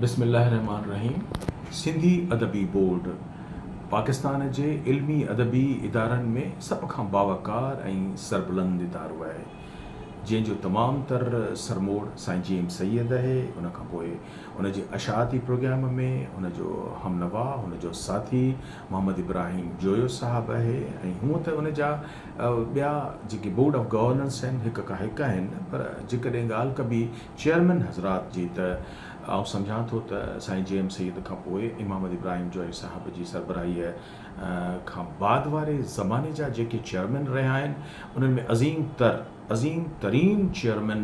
बिस्मिल्लाहिर्रहमानिर्रहीम। सिंधी अदबी बोर्ड पाकिस्तान जे इल्मी अदबी इदारनि में सभ खां बावकार ऐं सरबुलंद इदारो आहे, जंहिंजो तमामु तर सरमोड़ साईं जी एम सैयद आहे। उन खां पोइ उन जे अशाती प्रोग्राम में उन जो हमनवा, उन जो साथी मोहम्मद इब्राहिम जोयो साहबु आहे। ऐं हूअं त उन जा ॿिया जेके बोर्ड ऑफ गवर्नेंस आहिनि हिक खां हिकु आहिनि, पर जेकॾहिं ॻाल्हि कबी चेयरमैन हज़रात जी त आउं सम्झां थो त साईं जे एम सैयद खां पोइ मोहम्मद इब्राहिम जोयो साहब जी सरबराहीअ खां बाद वारे ज़माने जा जेके चेयरमैन रहिया आहिनि, उन्हनि में अज़ीम तरीन चेयरमैन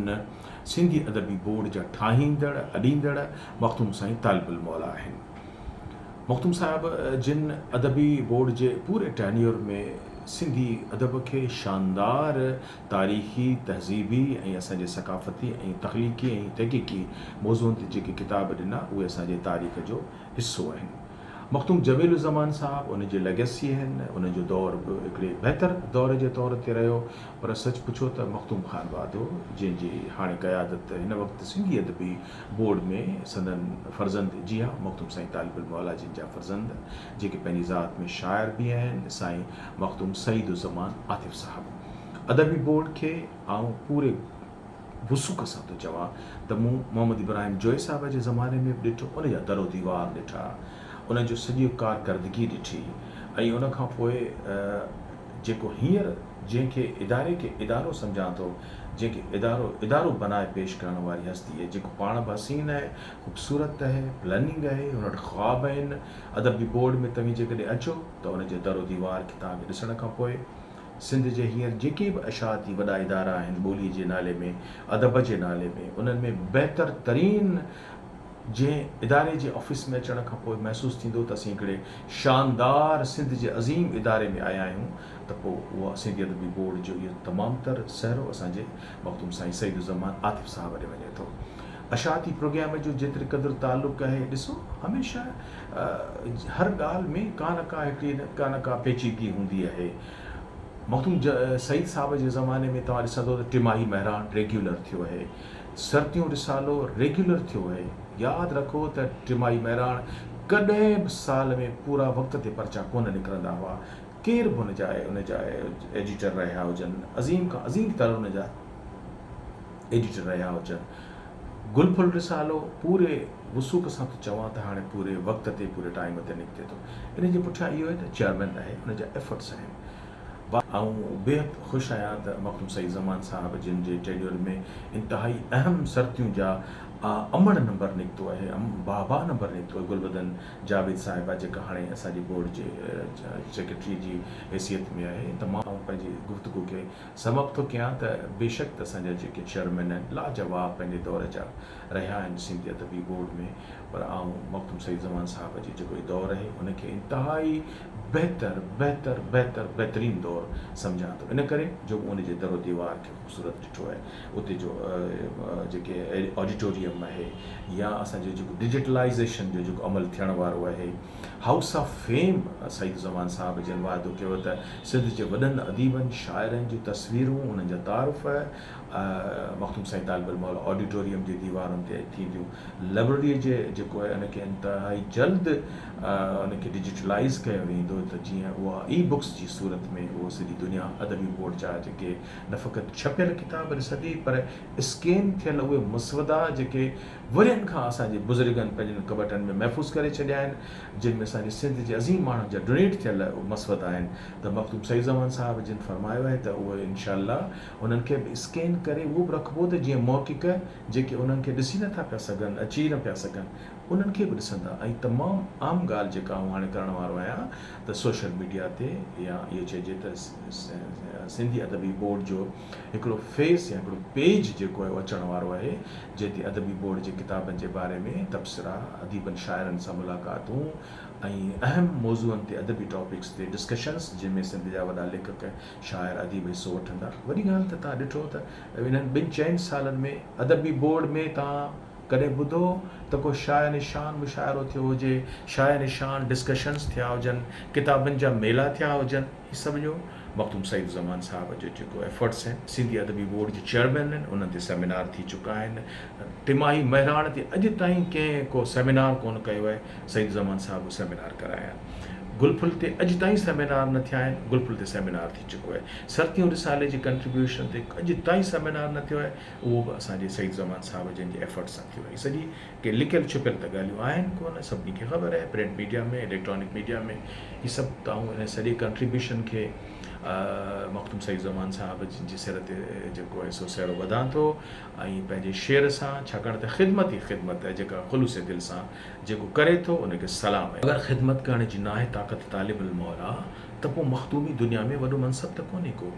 सिंधी अदबी बोर्ड जा ठाहींदड़ अॾींदड़ मख़दूम साईं तालिबुल मौला आहिनि। मख़दूम साहिब जिन अदबी बोर्ड जे पूरे टेन्योर में सिंधी अदब खे शानदार तारीख़ी, तहज़ीबी ऐं असांजे सक़ाफ़ती ऐं तख़लीक़ी ऐं तहक़ीक़ी मौज़ूअनि ते जेके किताब ॾिना उहे असांजे तारीख़ जो हिसो आहिनि। मख़दूम जमीलुज़्ज़मान साहब उन जी लेगेसी आहिनि। उन जो दौर बि हिकिड़े बहितर दौर जे तौर ते रहियो, पर सच पुछो त मख़दूम ख़ान वादो जंहिंजी हाणे क़यादत हिन वक़्तु सिंधी अदबी बोर्ड में संदन फ़र्ज़ंद जी हा, मख़दूम साईं तालिबुल मौला जिन जा फ़र्ज़ंद जेके पंहिंजी ज़ात में शाइर बि आहिनि, साईं मख़दूम सईदुज़्ज़मान आतिफ़ साहब। अदबी बोर्ड खे आउं पूरे वसूख़ सां थो चवां त मूं मोहम्मद इब्राहिम जोई साहब जे ज़माने में बि ॾिठो, उन जा दरो दीवार ॾिठा, उन जो सॼी कारकर्दगी ॾिठी, ऐं उन खां पोइ जेको हींअर जंहिंखे इदारे खे इदारो सम्झां थो, जंहिंखे इदारो बनाए पेश करण वारी हस्ती आहे, जेको पाण बि हसीन आहे, ख़ूबसूरत आहे, प्लानिंग आहे, उन वटि ख़्वाब आहिनि। अदबी बोर्ड में तव्हीं जेकॾहिं अचो त उन जे दरो दीवार खे तव्हांखे ॾिसण खां पोइ सिंध जे हींअर जेके बि अशाती वॾा इदारा आहिनि ॿोली जे नाले में, अदब जे नाले में, उन्हनि में बहितर तरीन जंहिं इदारे जे ऑफिस में अचण खां पोइ महसूसु थींदो त असीं हिकिड़े शानदार सिंध जे अज़ीम इदारे में आया आहियूं, त पोइ उहा सिंधी अदबी बोर्ड जो इहो तमामु तर सहरो असांजे मख़दूम साईं सईदुज़्ज़मान आतिफ़ साहब ॾे वञे थो। अशाती प्रोग्राम जो जेतिरे क़दुरु ताल्लुक़ आहे, ॾिसो हमेशह हर ॻाल्हि में का न का पेचीदगी हूंदी आहे। मख़दूम सईद साहब जे ज़माने में तव्हां ॾिसंदो त टिमाही महिरान रेग्युलर थियो आहे, सर्तियूं रिसालो रेग्युलर थियो आहे। यादि रखो त टिमाही महिरान कॾहिं बि साल में पूरा वक़्त ते पर्चा कोन निकिरंदा हुआ। केर बि उन जा एडिटर रहिया हुजनि, अज़ीम खां अज़ीम तर उन जा एडिटर रहिया हुजनि। गुलफुल रिसालो पूरे वसूख़ सां थो चवां त हाणे पूरे वक़्त ते पूरे टाइम ते निकिरे थो। इन जे पुठियां इहो आहे त चेयरमैन आहे, उन जा एफर्ट्स आहिनि। ऐं बेहद ख़ुशि आहियां त मख़दूम सईदुज़्ज़मान साहब जिन जे टेन्योर में इंतिहाई अहम सर्तियूं जा अमड़ नंबर निकितो आहे, बाबा नंबर निकितो आहे। गुलबदन जावेद साहिबा जेका हाणे असांजे बोर्ड जे सेक्रेटरी जी हैसियत में आहे, त मां पंहिंजी गुफ़्तगू खे समाप्त थो कयां त बेशक त असांजा जेके चेयरमैन आहिनि लाजवाब पंहिंजे दौर जा रहिया आहिनि सिंधी अदबी बोर्ड में, पर आउं मख़दूम सईदुज़्ज़मान साहब जी जेको दौर आहे उनखे इंतिहाई बहितरीन दौर सम्झां थो, इन करे जो उन जे दरो दीवार खे ख़ूबसूरत ॾिठो आहे। उते जो जेके ऑडिटोरियम आहे, या असांजो जेको डिजिटलाइज़ेशन जो जेको अमल थियण वारो आहे, हाउस ऑफ फेम सईदुज़्ज़मान साहब जिन वाइदो कयो त सिंध जे वॾनि अदीबनि शाइरनि जूं तस्वीरूं, उन्हनि जा तारुफ़ मख़दूम साईं तालिबुल मौला ऑडिटोरियम जी दीवारुनि ते थींदियूं। लाइब्रेरीअ जे जेको आहे उनखे इंतिहाई जल्द उनखे डिजिटलाइज़ कयो वेंदो, त जीअं उहा ई बुक्स जी सूरत में उहो सॼी दुनिया अदबी बोर्ड जा जेके न फ़क़ति छपियल किताब ॾिसंदी, पर स्कैन थियल उहे मुसवदा जेके वरियनि खां असांजे बुज़ुर्गनि पंहिंजनि कबटनि में महफ़ूज़ करे छॾिया आहिनि, जिन में असांजे सिंध जे अज़ीम माण्हुनि जा डोनेट थियल मसवदा आहिनि, त मख़दूम सईदुज़्ज़मान साहब जिन फरमायो आहे त उहे इंशाअल्लाह उन्हनि खे बि स्कैन करे उहो बि रखिबो त जीअं मौक़िक़ जेके उन्हनि खे ॾिसी नथा पिया सघनि, अची न पिया सघनि, उन्हनि खे बि ॾिसंदा। ऐं तमामु आम ॻाल्हि जेका आउं हाणे करण वारो आहियां त सोशल मीडिया ते या इहो चइजे त सिंधी अदबी बोर्ड जो हिकिड़ो फेस या हिकिड़ो पेज जेको आहे उहो अचण वारो आहे, जंहिं ते अदबी बोर्ड जे किताबनि जे बारे में तबसरा, अदीबनि शाइरनि सां मुलाक़ातूं ऐं अहम मौज़ूअनि ते अदबी टॉपिक्स ते डिस्कशन्स, जंहिंमें सिंध जा वॾा लेखक शाइर अदीब हिसो वठंदा। वॾी ॻाल्हि त तव्हां ॾिठो त इन्हनि 2-4 सालनि में अदबी बोर्ड में तव्हां कॾहिं ॿुधो त को शाय निशान मुशाइरो थियो हुजे, शाय निशान डिस्कशन्स थिया हुजनि, किताबनि जा मेला थिया हुजनि? हीअ सभु जो मखदूम सईद ज़मान साहब जो जेको एफर्ट्स आहिनि, सिंधी अदबी बोर्ड जे चेयरमैन आहिनि, उन्हनि ते सेमिनार थी चुका आहिनि। टिमाही महिराण ते अॼु ताईं कंहिं को सेमिनार कोन कयो आहे, सईद ज़मान साहब सेमिनार कराया आहिनि। गुलफुल ते अॼु ताईं सेमिनार न थिया आहिनि, गुलफुल ते सेमिनार थी चुको आहे। सरतियूं रिसाले जी कंट्रीब्यूशन ते अॼु ताईं सेमिनार न थियो आहे, उहो बि असांजे सईद ज़मान साहब जंहिंजे एफर्ट सां थियो आहे। सॼी के लिकियल छुपियल त ॻाल्हियूं आहिनि कोन, सभिनी खे ख़बर आहे, प्रिंट मीडिया में, इलेक्ट्रॉनिक मीडिया में, हीअ सभु तव्हां इन सॼे कंट्रीब्यूशन खे मखदूम सईद ज़मान साहब जी सिर ते जेको आहे सो सहिड़ो वधां थो ऐं पंहिंजे शेर सां, छाकाणि त ख़िदमत ई ख़िदमत आहे, जेका ख़ुलूस दिलि सां जेको करे थो उनखे सलाम आहे। अगरि ख़िदमत करण जी नाहे ताक़त तालिब इल्म वारा, त पोइ मखदूमी दुनिया में वॾो मनसब त कोन्हे को।